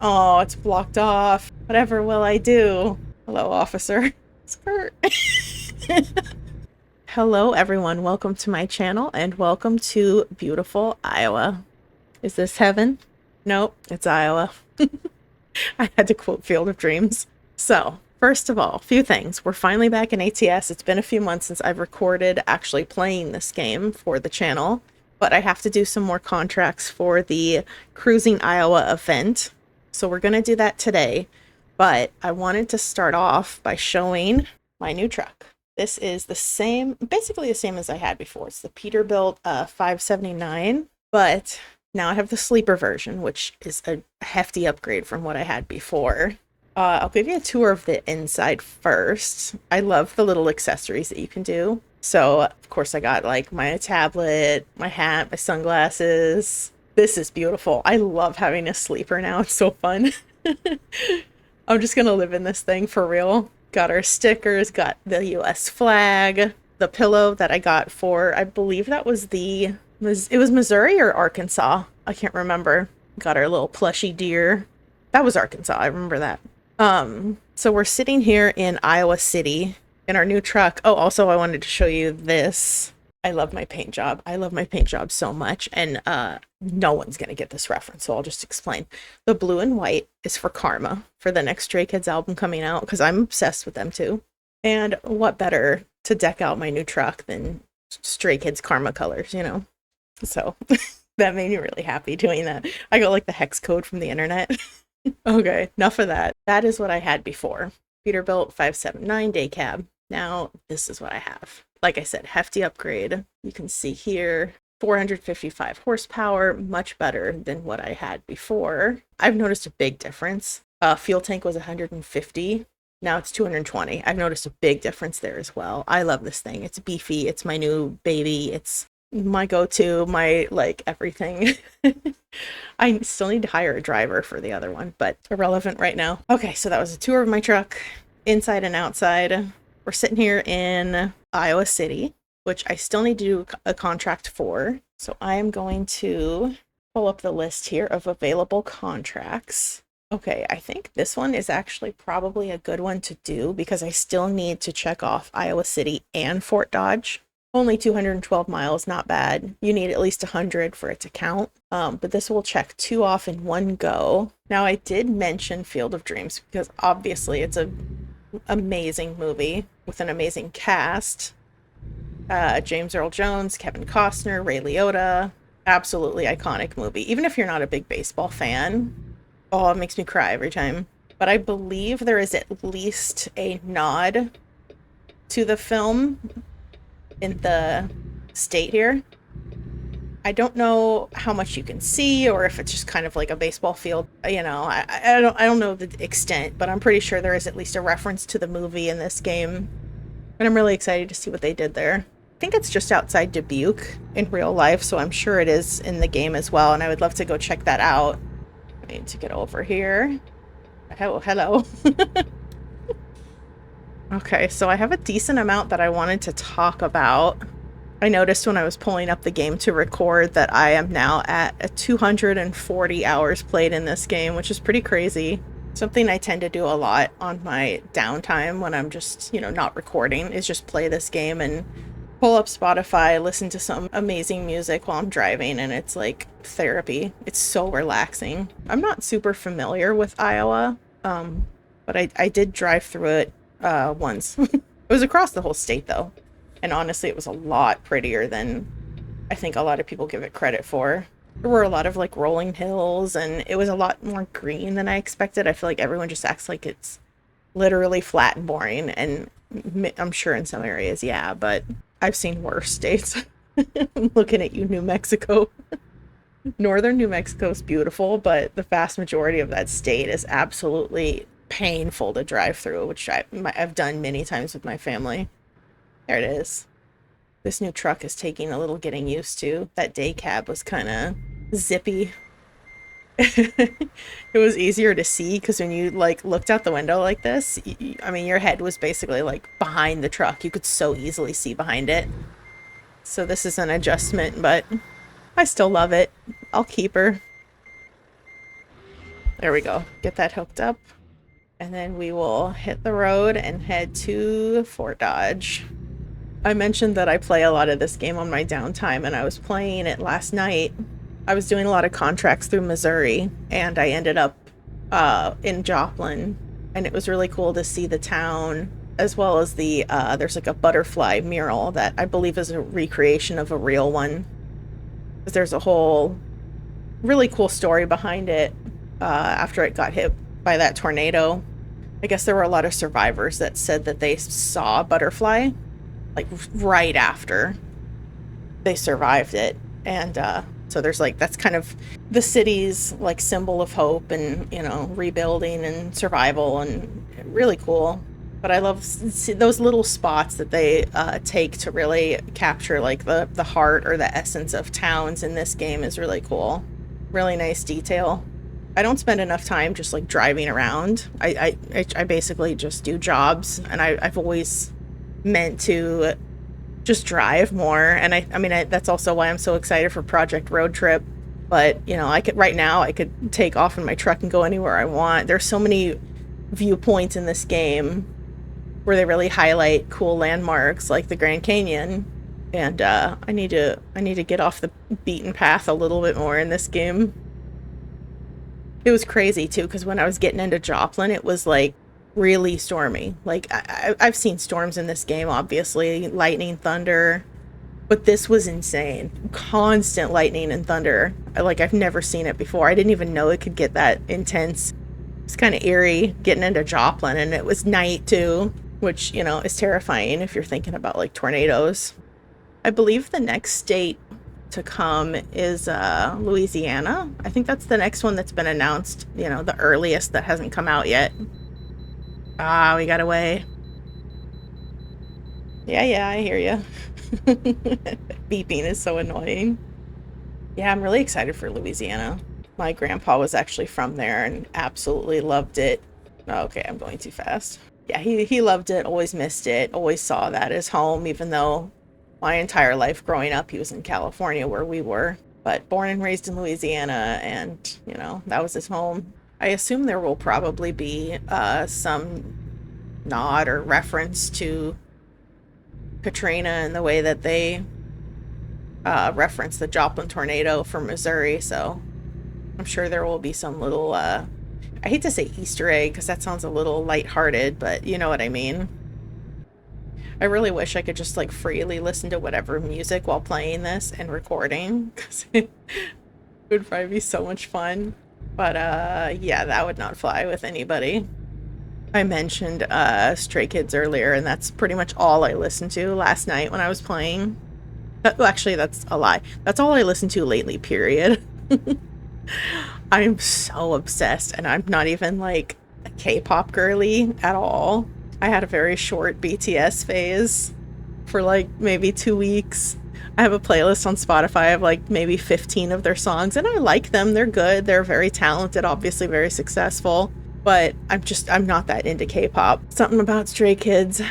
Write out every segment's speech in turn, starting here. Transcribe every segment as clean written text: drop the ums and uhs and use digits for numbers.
Oh, it's blocked off. Whatever will I do? Hello, officer. Skirt. Hello, everyone. Welcome to my channel and welcome to beautiful Iowa. Is this heaven? Nope, it's Iowa. I had to quote Field of Dreams. So, first of all, a few things. We're finally back in ATS. It's been a few months since I've recorded actually playing this game for the channel, but I have to do some more contracts for the Cruising Iowa event. So we're going to do that today, but I wanted to start off by showing my new truck. This is the same, basically the same as I had before. It's the Peterbilt 579, but now I have the sleeper version, which is a hefty upgrade from what I had before. I'll give you a tour of the inside first. I love the little accessories that you can do. So, of course, I got like my tablet, my hat, my sunglasses. This is beautiful. I love having a sleeper now. It's so fun. I'm just gonna live in this thing for real. Got our stickers, got the US flag, the pillow that I got for, I believe that was it was Missouri or Arkansas. I can't remember. Got our little plushy deer. That was Arkansas. I remember that. So we're sitting here in Iowa City in our new truck. Oh, also I wanted to show you this. I love my paint job. I love my paint job so much, and no one's gonna get this reference, so I'll just explain. The blue and white is for Karma, for the next Stray Kids album coming out, because I'm obsessed with them too. And what better to deck out my new truck than Stray Kids Karma colors, you know? So that made me really happy doing that. I got like the hex code from the internet. Okay, enough of that. That is what I had before. Peterbilt 579 day cab. Now this is what I have. Like I said, hefty upgrade. You can see here, 455 horsepower, much better than what I had before. I've noticed a big difference. Fuel tank was 150. Now it's 220. I've noticed a big difference there as well. I love this thing. It's beefy. It's my new baby. It's my go-to, my like everything. I still need to hire a driver for the other one, but irrelevant right now. Okay, so that was a tour of my truck, inside and outside. We're sitting here in Iowa City, which I still need to do a contract for. So I am going to pull up the list here of available contracts. Okay, I think this one is actually probably a good one to do because I still need to check off Iowa City and Fort Dodge. Only 212 miles, not bad. You need at least 100 for it to count. But this will check 2 off in one go. Now, I did mention Field of Dreams because obviously it's an amazing movie with an amazing cast. James Earl Jones, Kevin Costner, Ray Liotta. Absolutely iconic movie. Even if you're not a big baseball fan, oh, it makes me cry every time. But I believe there is at least a nod to the film in the state here. I don't know how much you can see or if it's just kind of like a baseball field. You know, I don't know the extent, but I'm pretty sure there is at least a reference to the movie in this game. And I'm really excited to see what they did there. I think it's just outside Dubuque in real life, so I'm sure it is in the game as well, and I would love to go check that out. I need to get over here. Oh, hello. Okay, so I have a decent amount that I wanted to talk about. I noticed when I was pulling up the game to record that I am now at a 240 hours played in this game, which is pretty crazy. Something I tend to do a lot on my downtime when I'm just, you know, not recording is just play this game and pull up Spotify, listen to some amazing music while I'm driving, and it's like therapy. It's so relaxing. I'm not super familiar with Iowa, but I did drive through it once. It was across the whole state though, and honestly it was a lot prettier than I think a lot of people give it credit for. There were a lot of like rolling hills, and it was a lot more green than I expected. I feel like everyone just acts like it's literally flat and boring, and I'm sure in some areas, yeah, but I've seen worse states. I'm looking at you, New Mexico. Northern New Mexico is beautiful, but the vast majority of that state is absolutely painful to drive through, which I've done many times with my family. There it is. This new truck is taking a little getting used to. That day cab was kind of zippy. It was easier to see because when you like looked out the window like this, I mean, your head was basically like behind the truck. You could so easily see behind it. So this is an adjustment, but I still love it. I'll keep her. There we go. Get that hooked up. And then we will hit the road and head to Fort Dodge. I mentioned that I play a lot of this game on my downtime, and I was playing it last night. I was doing a lot of contracts through Missouri, and I ended up in Joplin, and it was really cool to see the town, as well as the there's like a butterfly mural that I believe is a recreation of a real one. There's a whole really cool story behind it after it got hit by that tornado. I guess there were a lot of survivors that said that they saw a butterfly like right after they survived it. And so there's like, that's kind of the city's like symbol of hope and, you know, rebuilding and survival, and really cool. But I love those little spots that they take to really capture like the heart or the essence of towns in this game is really cool. Really nice detail. I don't spend enough time just like driving around. I basically just do jobs, and I've always meant to just drive more. And I mean, that's also why I'm so excited for Project Road Trip. But, you know, right now I could take off in my truck and go anywhere I want. There's so many viewpoints in this game where they really highlight cool landmarks like the Grand Canyon. And I need to get off the beaten path a little bit more in this game. It was crazy too, because when I was getting into Joplin, it was like really stormy. Like I've seen storms in this game, obviously, lightning, thunder, but this was insane. Constant lightning and thunder. I've never seen it before. I didn't even know it could get that intense. It's kind of eerie getting into Joplin, and it was night too, which, you know, is terrifying if you're thinking about like tornadoes. I believe the next state to come is Louisiana. I think that's the next one that's been announced, you know, the earliest that hasn't come out yet. Ah, we got away. Yeah, I hear you. Beeping is so annoying. Yeah, I'm really excited for Louisiana. My grandpa was actually from there and absolutely loved it. Okay, I'm going too fast. Yeah, he loved it, always missed it, always saw that as home, even though my entire life growing up he was in California where we were. But born and raised in Louisiana, and, you know, that was his home. I assume there will probably be some nod or reference to Katrina in the way that they reference the Joplin tornado from Missouri, so I'm sure there will be some little, I hate to say Easter egg because that sounds a little lighthearted, but you know what I mean. I really wish I could just like freely listen to whatever music while playing this and recording, because it would probably be so much fun. But yeah, that would not fly with anybody. I mentioned Stray Kids earlier, and that's pretty much all I listened to last night when I was playing. Well, actually, that's a lie. That's all I listened to lately, period. I'm so obsessed, and I'm not even like a K-pop girly at all. I had a very short BTS phase for like maybe 2 weeks. I have a playlist on Spotify of like maybe 15 of their songs, and I like them. They're good. They're very talented, obviously very successful, but I'm not that into K-pop. Something about Stray Kids,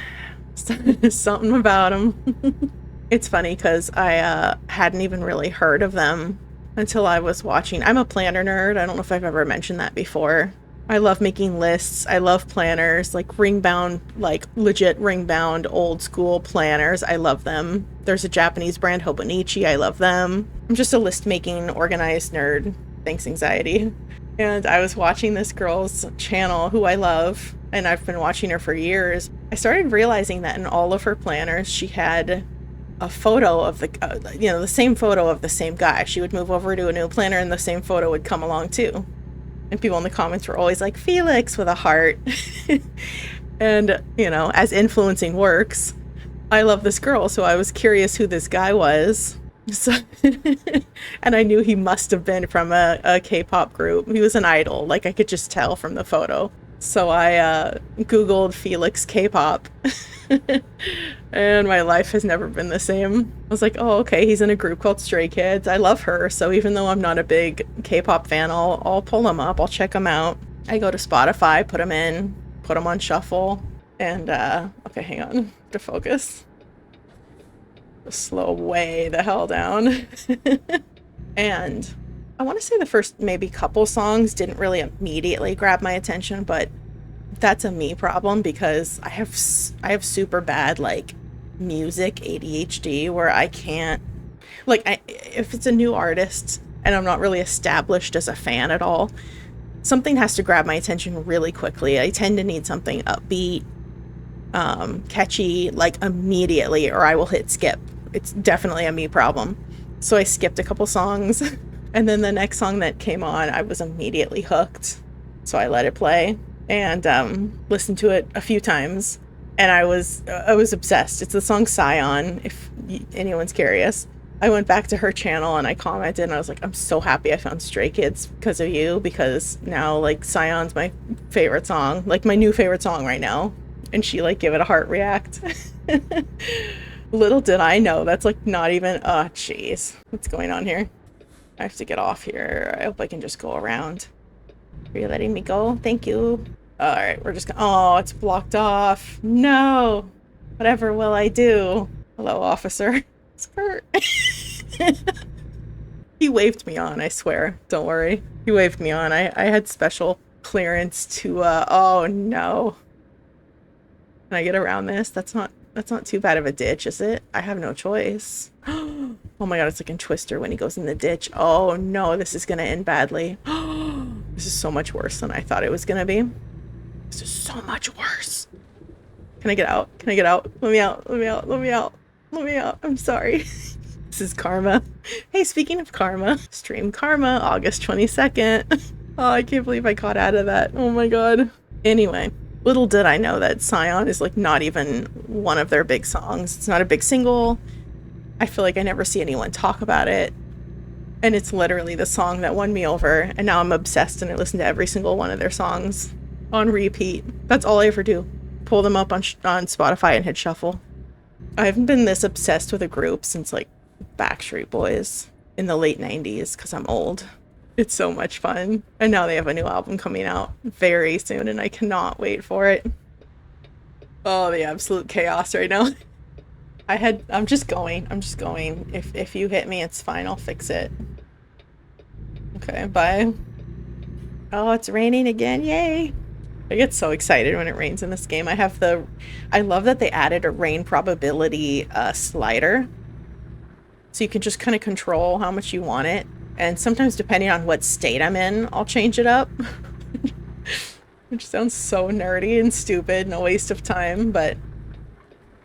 something about them. It's funny because I hadn't even really heard of them until I was watching. I'm a planner nerd. I don't know if I've ever mentioned that before. I love making lists. I love planners, like ring-bound, like legit ring-bound old school planners. I love them. There's a Japanese brand, Hobonichi. I love them. I'm just a list-making, organized nerd. Thanks, anxiety. And I was watching this girl's channel who I love, and I've been watching her for years. I started realizing that in all of her planners, she had a photo of the, the same photo of the same guy. She would move over to a new planner and the same photo would come along too. And people in the comments were always like, Felix, with a heart. And, you know, as influencing works, I love this girl, so I was curious who this guy was. So and I knew he must have been from a K-pop group. He was an idol, like I could just tell from the photo. So I Googled Felix K-pop. And my life has never been the same. I was like, oh, okay, he's in a group called Stray Kids. I love her, so even though I'm not a big K-pop fan, I'll pull them up, I'll check them out. I go to Spotify, put them in, put them on shuffle, and okay, hang on, to focus. Slow way the hell down. And I want to say the first maybe couple songs didn't really immediately grab my attention, but that's a me problem because I have super bad like music ADHD where I can't like if it's a new artist and I'm not really established as a fan at all, something has to grab my attention really quickly. I tend to need something upbeat, catchy, like immediately, or I will hit skip. It's definitely a me problem. So I skipped a couple songs, and then the next song that came on, I was immediately hooked. So I let it play and listened to it a few times, and I was obsessed. It's the song Scion, if anyone's curious. I went back to her channel and I commented and I was like, I'm so happy I found Stray Kids because of you, because now like Scion's my favorite song, like my new favorite song right now. And she like give it a heart react. Little did I know that's like not even, oh jeez, what's going on here? I have to get off here. I hope I can just go around. Are you letting me go? Thank you. All right, we're just gonna, oh, it's blocked off. No, whatever will I do? Hello, officer. Skirt. He waved me on, I swear. Don't worry. He waved me on. I had special clearance to, oh no. Can I get around this? That's not too bad of a ditch, is it? I have no choice. Oh my god, it's like in Twister when he goes in the ditch. Oh no, this is gonna end badly. This is so much worse than I thought it was gonna be. This is so much worse. Can I get out? Can I get out? Let me out. Let me out. Let me out. Let me out. I'm sorry. This is karma. Hey, speaking of karma, stream karma, August 22nd. Oh, I can't believe I got out of that. Oh my god. Anyway, little did I know that Scion is like not even one of their big songs. It's not a big single. I feel like I never see anyone talk about it. And it's literally the song that won me over. And now I'm obsessed and I listen to every single one of their songs on repeat. That's all I ever do. Pull them up on Spotify and hit shuffle. I haven't been this obsessed with a group since like Backstreet Boys in the late 90s because I'm old. It's so much fun. And now they have a new album coming out very soon and I cannot wait for it. Oh, the absolute chaos right now. I'm just going. If you hit me, it's fine. I'll fix it. Okay, bye. Oh, it's raining again. Yay. I get so excited when it rains in this game. I love that they added a rain probability slider. So you can just kind of control how much you want it. And sometimes depending on what state I'm in, I'll change it up. Which sounds so nerdy and stupid and a waste of time, but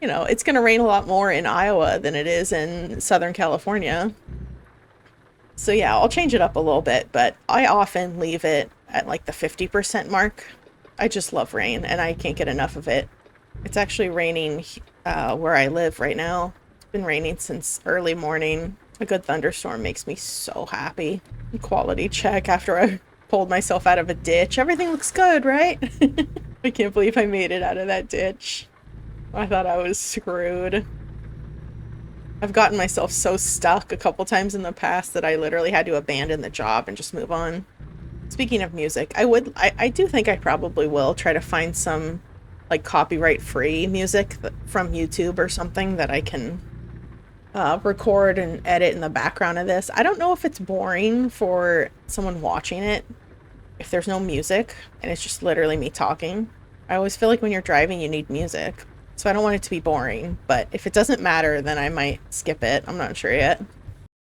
you know, it's going to rain a lot more in Iowa than it is in Southern California. So yeah, I'll change it up a little bit, but I often leave it at like the 50% mark. I just love rain and I can't get enough of it. It's actually raining where I live right now. It's been raining since early morning. A good thunderstorm makes me so happy. Quality check after I pulled myself out of a ditch. Everything looks good, right? I can't believe I made it out of that ditch. I thought I was screwed. I've gotten myself so stuck a couple times in the past that I literally had to abandon the job and just move on. Speaking of music, I do think I probably will try to find some like copyright-free music from YouTube or something that I can record and edit in the background of this. I don't know if it's boring for someone watching it if there's no music and it's just literally me talking. I always feel like when you're driving you need music, so I don't want it to be boring, but if it doesn't matter then I might skip it. I'm not sure yet.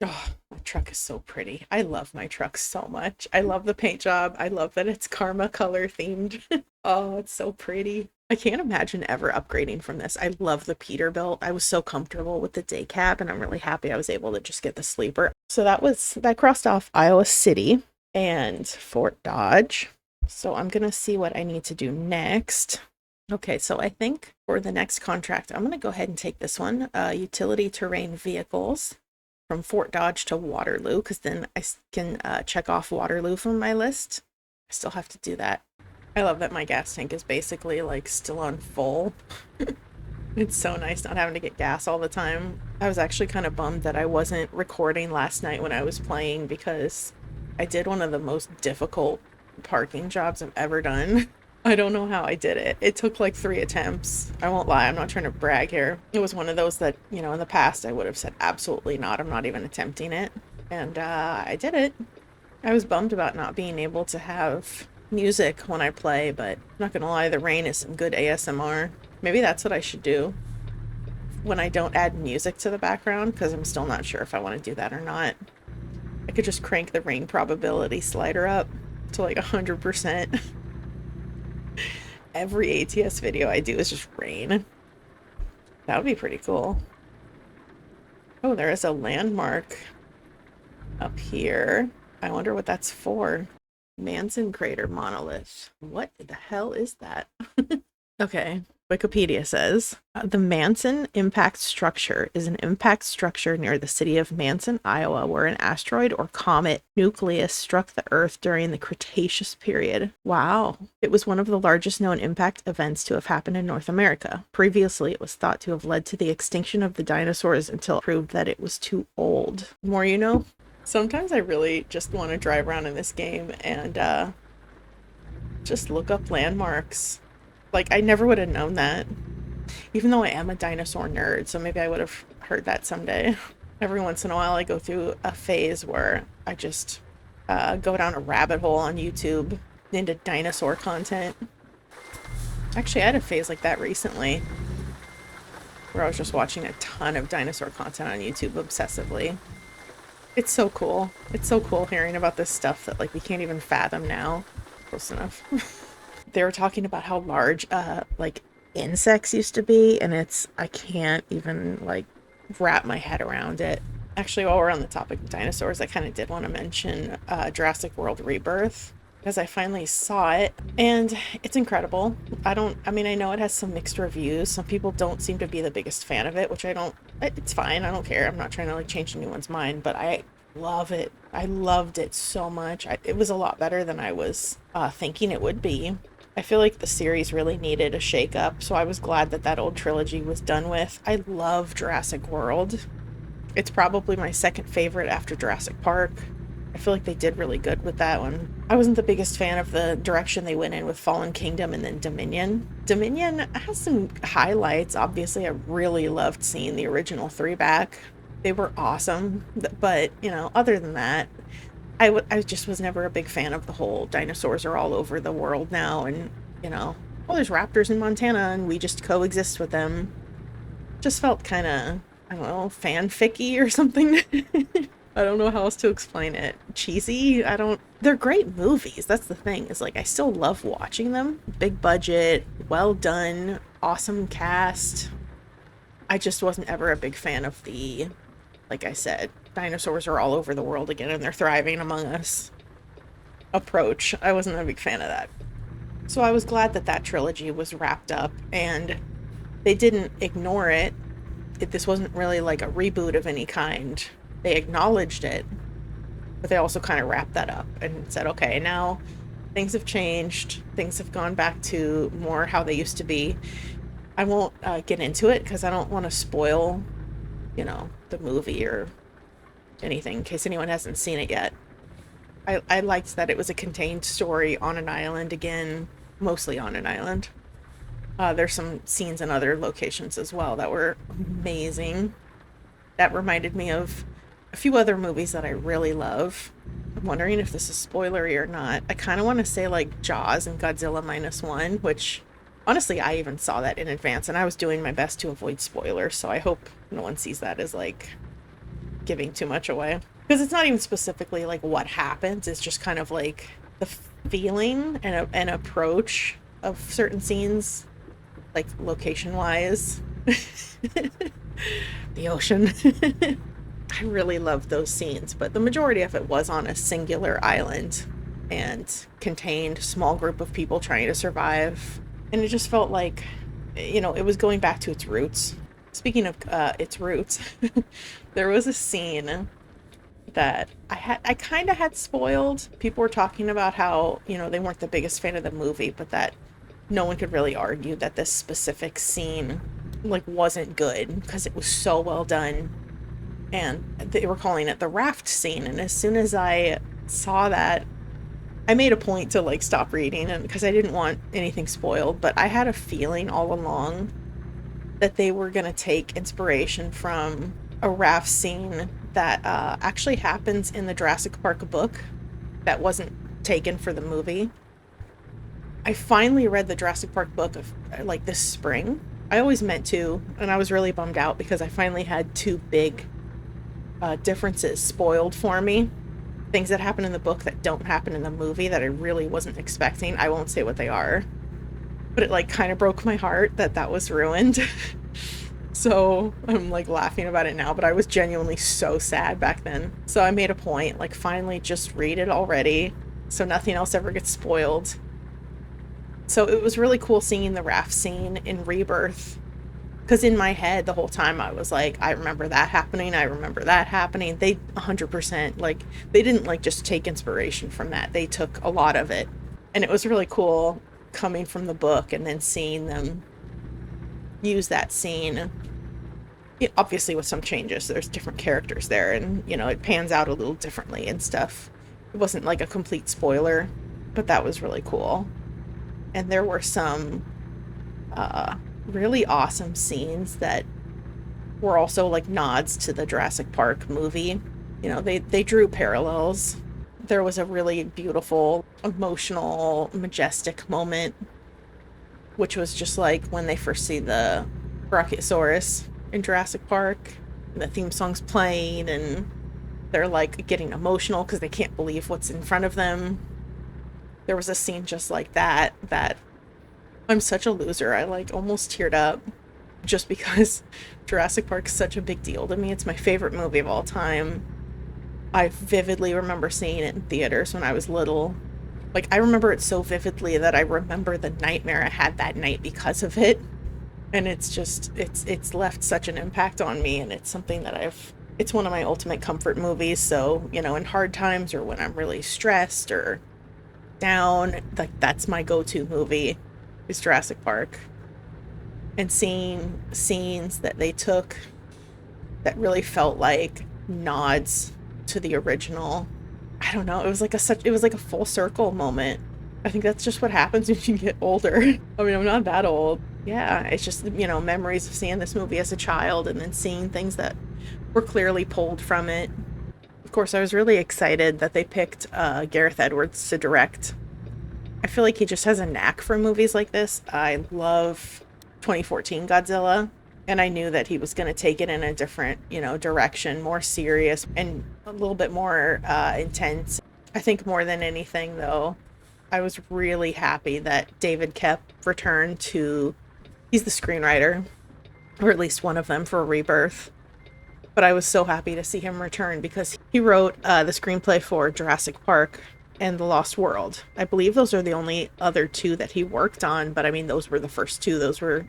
Oh, my truck is so pretty. I love my truck so much. I love the paint job. I love that it's Karma color themed. Oh, it's so pretty. I can't imagine ever upgrading from this. I love the Peterbilt. I was so comfortable with the day cab and I'm really happy I was able to just get the sleeper. So that crossed off Iowa City and Fort Dodge. So I'm gonna see what I need to do next. Okay, so I think for the next contract, I'm gonna go ahead and take this one, utility terrain vehicles from Fort Dodge to Waterloo, because then I can check off Waterloo from my list. I still have to do that. I love that my gas tank is basically like still on full. It's so nice not having to get gas all the time. I was actually kind of bummed that I wasn't recording last night when I was playing because I did one of the most difficult parking jobs I've ever done. I don't know how I did it. It took like 3 attempts. I won't lie, I'm not trying to brag here. It was one of those that, you know, in the past I would have said absolutely not. I'm not even attempting it. And I did it. I was bummed about not being able to have music when I play, but I'm not gonna lie, the rain is some good ASMR. Maybe that's what I should do when I don't add music to the background, because I'm still not sure if I want to do that or not. I could just crank the rain probability slider up to like 100%. Every ATS video I do is just rain. That would be pretty cool. Oh, there is a landmark up here. I wonder what that's for. Manson crater monolith. What the hell is that? Okay, Wikipedia says the Manson impact structure is an impact structure near the city of Manson, Iowa, where an asteroid or comet nucleus struck the Earth during the Cretaceous period. Wow. It was one of the largest known impact events to have happened in North America. Previously, it was thought to have led to the extinction of the dinosaurs until it proved that it was too old. The more you know. Sometimes I really just want to drive around in this game and just look up landmarks. Like, I never would have known that. Even though I am a dinosaur nerd, so maybe I would have heard that someday. Every once in a while, I go through a phase where I just go down a rabbit hole on YouTube into dinosaur content. Actually, I had a phase like that recently, where I was just watching a ton of dinosaur content on YouTube obsessively. It's so cool. It's so cool hearing about this stuff that, like, we can't even fathom now. Close enough. They were talking about how large, like, insects used to be, and I can't even, like, wrap my head around it. Actually, while we're on the topic of dinosaurs, I kind of did want to mention Jurassic World Rebirth, because I finally saw it, and it's incredible. I mean, I know it has some mixed reviews. Some people don't seem to be the biggest fan of it, which it's fine. I don't care. I'm not trying to, like, change anyone's mind, but I love it. I loved it so much. It was a lot better than I was thinking it would be. I feel like the series really needed a shake-up, so I was glad that that old trilogy was done with. I love Jurassic World. It's probably my second favorite after Jurassic Park. I feel like they did really good with that one. I wasn't the biggest fan of the direction they went in with Fallen Kingdom and then Dominion. Dominion has some highlights. Obviously, I really loved seeing the original 3 back. They were awesome, but, you know, other than that, I just was never a big fan of the whole dinosaurs are all over the world now, and, you know, well, there's raptors in Montana and we just coexist with them. Just felt kind of, I don't know, fanficky or something. I don't know how else to explain it. Cheesy? They're great movies. That's the thing, is like, I still love watching them. Big budget, well done, awesome cast. I just wasn't ever a big fan of the, like I said, dinosaurs are all over the world again and they're thriving among us approach. I wasn't a big fan of that. So I was glad that that trilogy was wrapped up and they didn't ignore it. This wasn't really like a reboot of any kind. They acknowledged it, but they also kind of wrapped that up and said, okay, now things have changed. Things have gone back to more how they used to be. I won't get into it because I don't want to spoil, you know, the movie or anything in case anyone hasn't seen it yet. I liked that it was a contained story on an island again, mostly on an island. There's some scenes in other locations as well that were amazing. That reminded me of a few other movies that I really love. I'm wondering if this is spoilery or not. I kind of want to say like Jaws and Godzilla -1, which honestly I even saw that in advance and I was doing my best to avoid spoilers, so I hope no one sees that as like giving too much away. Because it's not even specifically like what happens, it's just kind of like the feeling and an approach of certain scenes, like location-wise. The ocean. I really loved those scenes, but the majority of it was on a singular island and contained a small group of people trying to survive. And it just felt like, you know, it was going back to its roots. Speaking of its roots, there was a scene that I kind of had spoiled. People were talking about how, you know, they weren't the biggest fan of the movie, but that no one could really argue that this specific scene like wasn't good because it was so well done. And they were calling it the raft scene, and as soon as I saw that, I made a point to like stop reading, and because I didn't want anything spoiled, but I had a feeling all along that they were going to take inspiration from a raft scene that actually happens in the Jurassic Park book. that wasn't taken for the movie. I finally read the Jurassic Park book of like this spring. I always meant to, and I was really bummed out because I finally had two big differences spoiled for me. Things that happen in the book that don't happen in the movie that I really wasn't expecting. I won't say what they are, but it like kind of broke my heart that that was ruined. So I'm like laughing about it now, but I was genuinely so sad back then. So I made a point, like, finally just read it already so nothing else ever gets spoiled. So it was really cool seeing the raft scene in Rebirth. Because in my head, the whole time I was like, I remember that happening. I remember that happening. They 100%, like, they didn't like just take inspiration from that. They took a lot of it. And it was really cool coming from the book and then seeing them use that scene. Obviously, with some changes, there's different characters there, and you know, it pans out a little differently and stuff. It wasn't like a complete spoiler, but that was really cool. And there were some really awesome scenes that were also like nods to the Jurassic Park movie. You know, they drew parallels. There was a really beautiful, emotional, majestic moment, which was just like when they first see the Brachiosaurus in Jurassic Park, and the theme song's playing, and they're like getting emotional because they can't believe what's in front of them. There was a scene just like that I'm such a loser. I like almost teared up just because Jurassic Park's such a big deal to me. It's my favorite movie of all time. I vividly remember seeing it in theaters when I was little. Like, I remember it so vividly that I remember the nightmare I had that night because of it. And it's just, it's left such an impact on me, and it's something that it's one of my ultimate comfort movies. So, you know, in hard times or when I'm really stressed or down, like, that's my go-to movie is Jurassic Park. And seeing scenes that they took that really felt like nods to the original. I don't know. It was like a full circle moment. I think that's just what happens when you get older. I mean, I'm not that old. Yeah, it's just, you know, memories of seeing this movie as a child and then seeing things that were clearly pulled from it. Of course, I was really excited that they picked Gareth Edwards to direct. I feel like he just has a knack for movies like this. I love 2014 Godzilla, and I knew that he was going to take it in a different, you know, direction, more serious and a little bit more intense. I think more than anything, though, I was really happy that David Koepp returned to. He's the screenwriter, or at least one of them, for Rebirth. But I was so happy to see him return because he wrote the screenplay for Jurassic Park and The Lost World. I believe those are the only other two that he worked on, but I mean, those were the first two. Those were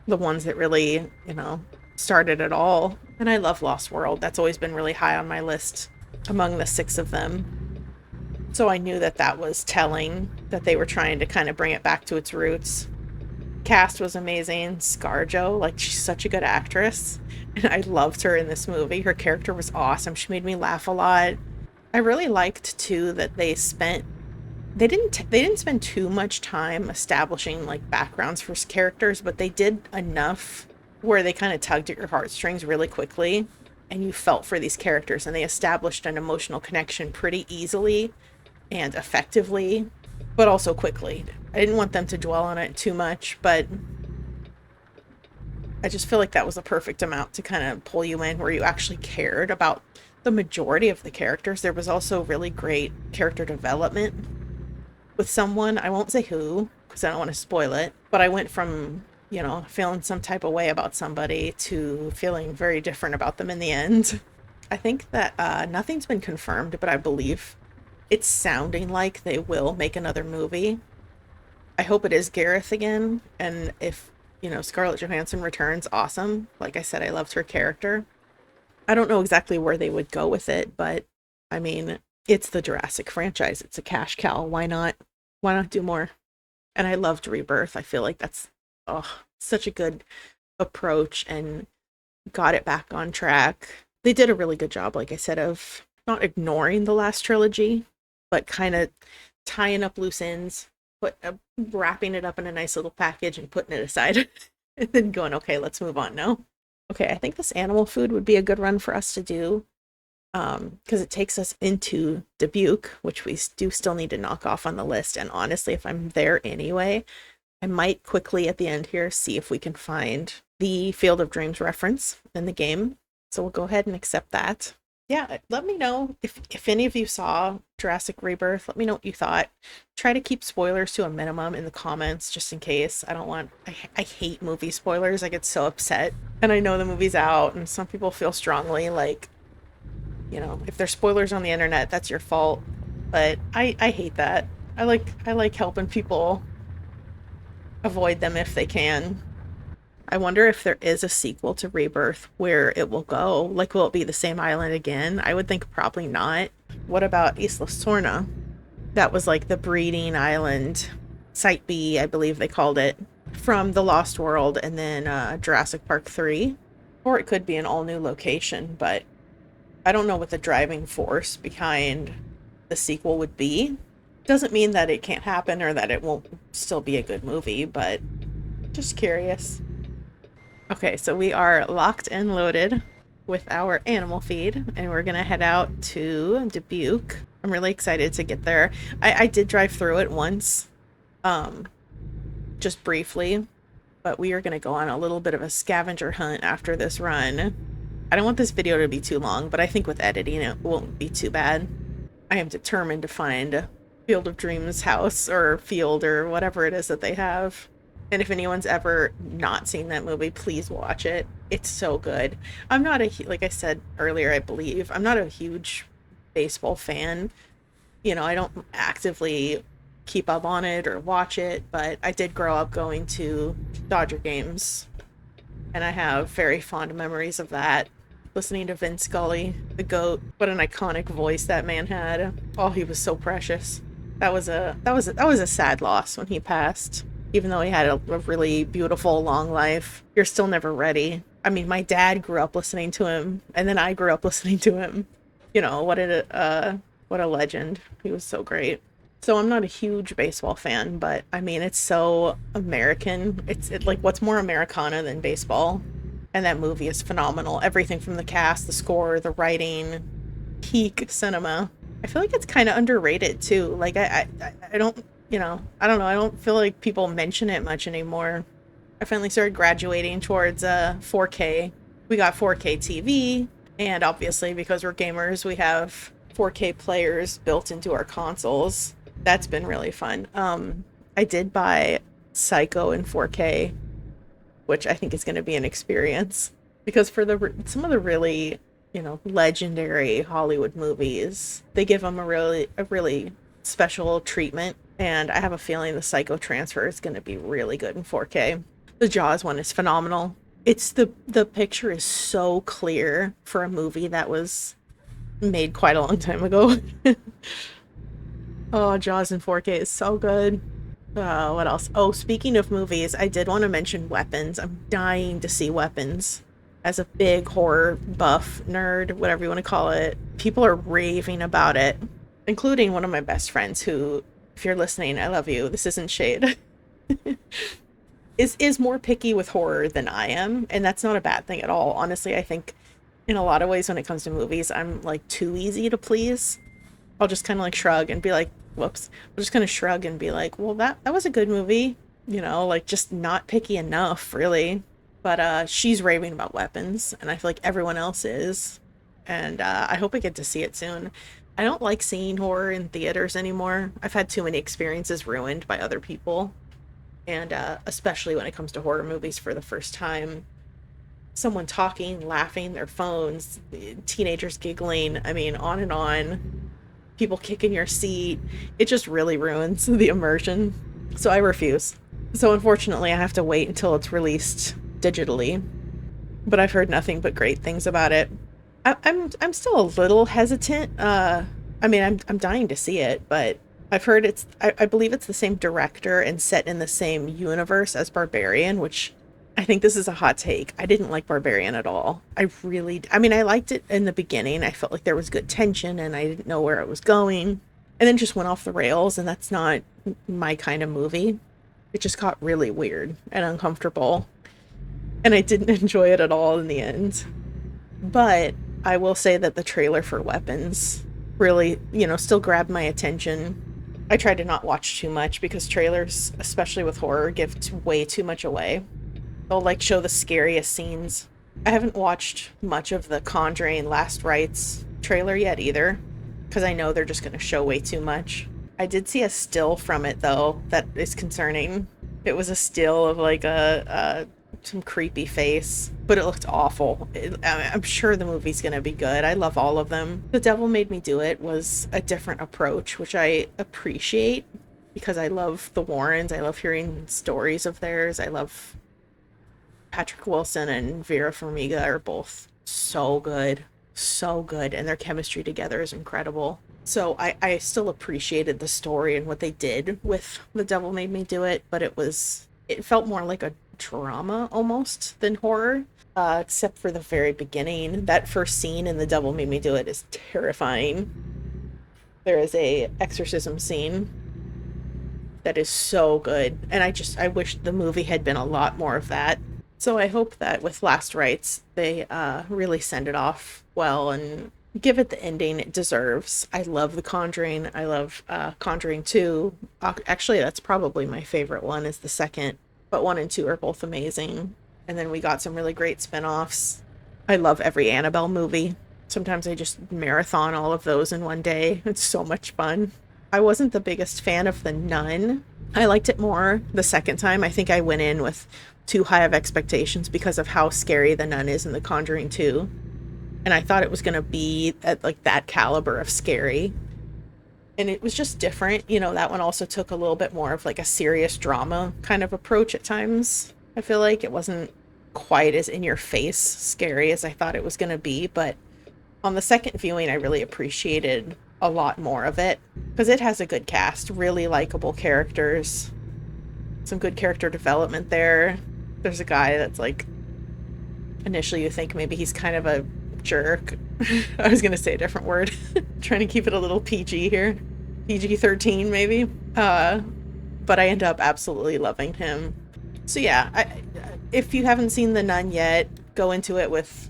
the ones that really, you know, started it all. And I love Lost World. That's always been really high on my list among the six of them. So I knew that that was telling that they were trying to kind of bring it back to its roots. Cast was amazing. ScarJo, like, she's such a good actress, and I loved her in this movie. Her character was awesome. She made me laugh a lot. I really liked too that they didn't spend too much time establishing like backgrounds for characters, but they did enough where they kind of tugged at your heartstrings really quickly, and you felt for these characters, and they established an emotional connection pretty easily and effectively, but also quickly. I didn't want them to dwell on it too much, but I just feel like that was the perfect amount to kind of pull you in where you actually cared about the majority of the characters. There was also really great character development with someone. I won't say who because I don't want to spoil it, but I went from, you know, feeling some type of way about somebody to feeling very different about them in the end. I think that nothing's been confirmed, but I believe it's sounding like they will make another movie. I hope it is Gareth again, and if, you know, Scarlett Johansson returns, awesome. Like I said, I loved her character. I don't know exactly where they would go with it, but I mean, it's the Jurassic franchise. It's a cash cow. Why not? Why not do more? And I loved Rebirth. I feel like that's such a good approach and got it back on track. They did a really good job, like I said, of not ignoring the last trilogy, but kind of tying up loose ends, wrapping it up in a nice little package and putting it aside, and then going, okay, let's move on now. Okay, I think this animal food would be a good run for us to do. because it takes us into Dubuque, which we do still need to knock off on the list. And honestly, if I'm there anyway, I might quickly at the end here see if we can find the Field of Dreams reference in the game. So we'll go ahead and accept that. Yeah, let me know if any of you saw Jurassic Rebirth. Let me know what you thought. Try to keep spoilers to a minimum in the comments just in case. I hate movie spoilers. I get so upset. And I know the movie's out and some people feel strongly like, you know, if there's spoilers on the internet, that's your fault. But I hate that. I like helping people avoid them if they can. I wonder if there is a sequel to Rebirth where it will go. Like, will it be the same island again? I would think probably not. What about Isla Sorna? That was like the breeding island, Site B, I believe they called it, from The Lost World and then Jurassic Park 3. Or it could be an all new location, but I don't know what the driving force behind the sequel would be. Doesn't mean that it can't happen or that it won't still be a good movie, but just curious. Okay, so we are locked and loaded with our animal feed, and we're gonna head out to Dubuque. I'm really excited to get there. I did drive through it once, just briefly, but we are gonna go on a little bit of a scavenger hunt after this run. I don't want this video to be too long, but I think with editing it won't be too bad. I am determined to find Field of Dreams house or field or whatever it is that they have. And if anyone's ever not seen that movie, please watch it. It's so good. I'm not like I said earlier, I believe, I'm not a huge baseball fan. You know, I don't actively keep up on it or watch it, but I did grow up going to Dodger games. And I have very fond memories of that. Listening to Vince Scully, the GOAT. What an iconic voice that man had. Oh, he was so precious. That was a sad loss when he passed. Even though he had a really beautiful, long life, you're still never ready. I mean, my dad grew up listening to him, and then I grew up listening to him. You know, what a legend. He was so great. So I'm not a huge baseball fan, but I mean, it's so American. It's like, what's more Americana than baseball? And that movie is phenomenal. Everything from the cast, the score, the writing, peak cinema. I feel like it's kind of underrated too. Like I don't, you know, I don't know. I don't feel like people mention it much anymore. I finally started graduating towards 4K. We got 4K TV, and obviously because we're gamers, we have 4K players built into our consoles. That's been really fun. I did buy Psycho in 4K, which I think is going to be an experience because for some of the really, you know, legendary Hollywood movies, they give them a really special treatment, and I have a feeling the Psycho transfer is going to be really good in 4K. The Jaws one is phenomenal. It's the picture is so clear for a movie that was made quite a long time ago. Oh, Jaws in 4K is so good. What else? Oh, speaking of movies, I did want to mention Weapons. I'm dying to see Weapons. As a big horror buff nerd, whatever you want to call it, people are raving about it, including one of my best friends who, if you're listening, I love you. This isn't shade. is more picky with horror than I am, and that's not a bad thing at all. Honestly, I think in a lot of ways when it comes to movies, I'm like too easy to please. I'll just kind of like shrug and be like, whoops. I'll just kind of shrug and be like, well, that was a good movie. You know, like just not picky enough, really. But she's raving about Weapons, and I feel like everyone else is. And I hope I get to see it soon. I don't like seeing horror in theaters anymore. I've had too many experiences ruined by other people. And especially when it comes to horror movies for the first time. Someone talking, laughing, their phones, teenagers giggling, I mean, on and on. People kicking your seat. It just really ruins the immersion. So I refuse. So unfortunately, I have to wait until it's released digitally. But I've heard nothing but great things about it. I'm still a little hesitant. I mean, I'm dying to see it, but I've heard I believe it's the same director and set in the same universe as Barbarian, which I think this is a hot take. I didn't like Barbarian at all. I mean, I liked it in the beginning. I felt like there was good tension and I didn't know where it was going. And then just went off the rails, and that's not my kind of movie. It just got really weird and uncomfortable. And I didn't enjoy it at all in the end. But I will say that the trailer for Weapons really, still grabbed my attention. I try to not watch too much because trailers, especially with horror, give way too much away. They'll like show the scariest scenes. I haven't watched much of the Conjuring Last Rites trailer yet either, because I know they're just going to show way too much. I did see a still from it though that is concerning. It was a still of like some creepy face, but it looked awful. I'm sure the movie's gonna be good. I love all of them. The Devil Made Me Do It was a different approach, which I appreciate because I love the Warrens. I love hearing stories of theirs. I love Patrick Wilson and Vera Farmiga are both so good. So good. And their chemistry together is incredible. So I still appreciated the story and what they did with The Devil Made Me Do It, but it felt more like a drama almost than horror, except for the very beginning. That first scene in The Devil Made Me Do It is terrifying. There is a exorcism scene that is so good, and I wish the movie had been a lot more of that. So I hope that with Last Rites, they really send it off well and give it the ending it deserves. I love The Conjuring. I love Conjuring 2. Actually, that's probably my favorite one is the second, but 1 and 2 are both amazing. And then we got some really great spin-offs. I love every Annabelle movie. Sometimes I just marathon all of those in one day. It's so much fun. I wasn't the biggest fan of The Nun. I liked it more the second time. I think I went in with too high of expectations because of how scary The Nun is in The Conjuring 2. And I thought it was going to be at like that caliber of scary. And it was just different. That one also took a little bit more of like a serious drama kind of approach at times. I feel like it wasn't quite as in your face scary as I thought it was going to be. But on the second viewing, I really appreciated a lot more of it because it has a good cast, really likable characters, some good character development there. There's a guy that's like, initially you think maybe he's kind of a jerk. I was gonna say a different word. Trying to keep it a little PG here. PG-13 maybe. But I end up absolutely loving him. So yeah, if you haven't seen The Nun yet, go into it with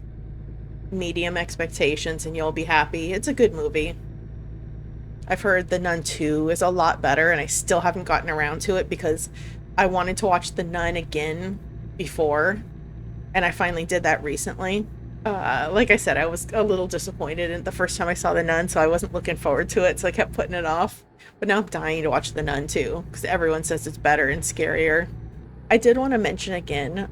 medium expectations and you'll be happy. It's a good movie. I've heard The Nun 2 is a lot better, and I still haven't gotten around to it because I wanted to watch The Nun again before, and I finally did that recently. Like I said, I was a little disappointed in the first time I saw The Nun, so I wasn't looking forward to it, so I kept putting it off. But now I'm dying to watch The Nun too, because everyone says it's better and scarier. I did want to mention again,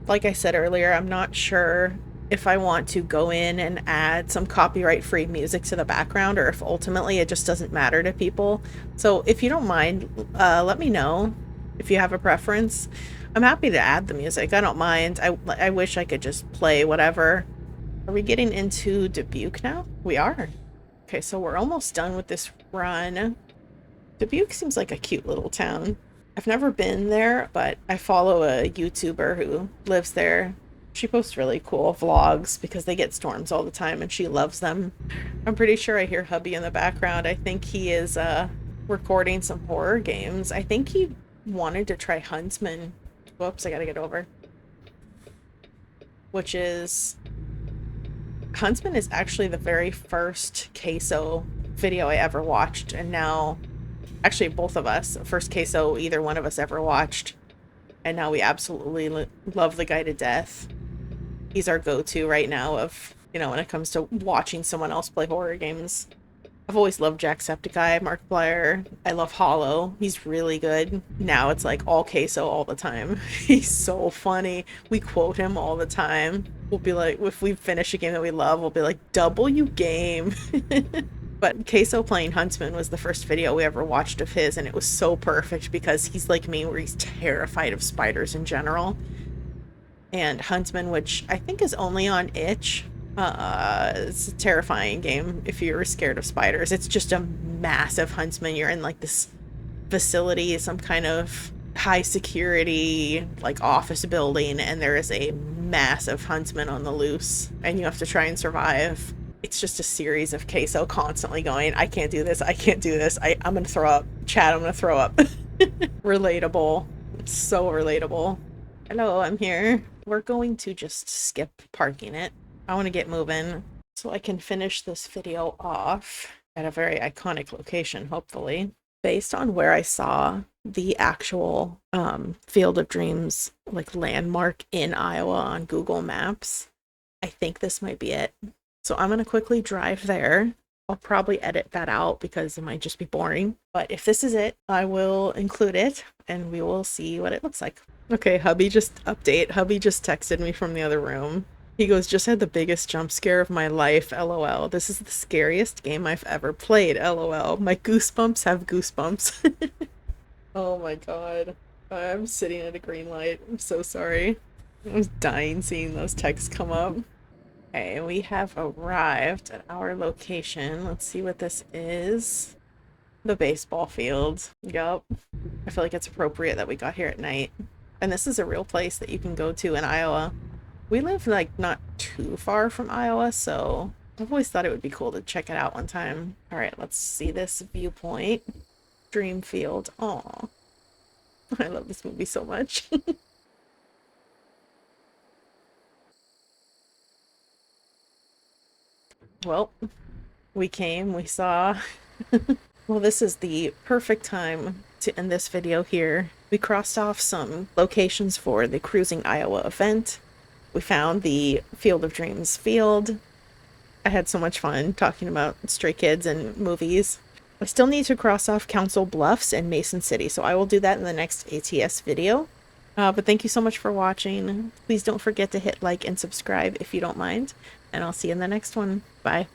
like I said earlier, I'm not sure if I want to go in and add some copyright-free music to the background, or if ultimately it just doesn't matter to people. So if you don't mind, let me know if you have a preference. I'm happy to add the music. I don't mind. I wish I could just play whatever. Are we getting into Dubuque now? We are. Okay, so we're almost done with this run. Dubuque seems like a cute little town. I've never been there, but I follow a YouTuber who lives there. She posts really cool vlogs because they get storms all the time and she loves them. I'm pretty sure I hear hubby in the background. I think he is recording some horror games. I think he wanted to try Huntsman. Whoops, I gotta get over. Which is... Huntsman is actually the very first queso video I ever watched, and now... Actually, both of us. First queso either one of us ever watched. And now we absolutely love the guy to death. He's our go-to right now of, when it comes to watching someone else play horror games. I've always loved Jacksepticeye, Markiplier. I love Hollow. He's really good. Now it's like all queso all the time. He's so funny. We quote him all the time. We'll be like, if we finish a game that we love, we'll be like, W game. But queso playing Huntsman was the first video we ever watched of his, and it was so perfect because he's like me, where he's terrified of spiders in general. And Huntsman, which I think is only on itch, it's a terrifying game if you're scared of spiders. It's just a massive huntsman. You're in like this facility, some kind of high security like office building, and there is a massive huntsman on the loose, and you have to try and survive. It's just a series of queso constantly going, I can't do this, I can't do this, I'm gonna throw up. Chat, I'm gonna throw up. Relatable. It's so relatable. Hello, I'm here. We're going to just skip parking it. I want to get moving. so I can finish this video off at a very iconic location, hopefully. Based on where I saw the actual Field of Dreams like landmark in Iowa on Google Maps, I think this might be it. So I'm going to quickly drive there. I'll probably edit that out because it might just be boring. But if this is it, I will include it and we will see what it looks like. Okay, hubby just texted me from the other room. He goes, just had the biggest jump scare of my life, LOL. This is the scariest game I've ever played, LOL. My goosebumps have goosebumps. Oh my god. I'm sitting at a green light. I'm so sorry. I was dying seeing those texts come up. Okay, we have arrived at our location. Let's see what this is. The baseball field. Yup. I feel like it's appropriate that we got here at night. And this is a real place that you can go to in Iowa. We live like not too far from Iowa, so I've always thought it would be cool to check it out one time. All right, let's see this viewpoint. Dreamfield. Aw. I love this movie so much. Well, we came, we saw. Well, this is the perfect time to end this video here. We crossed off some locations for the Cruising Iowa event. We found the Field of Dreams field. I had so much fun talking about Stray Kids and movies. I still need to cross off Council Bluffs and Mason City, so I will do that in the next ATS video. But thank you so much for watching. Please don't forget to hit like and subscribe if you don't mind, and I'll see you in the next one. Bye.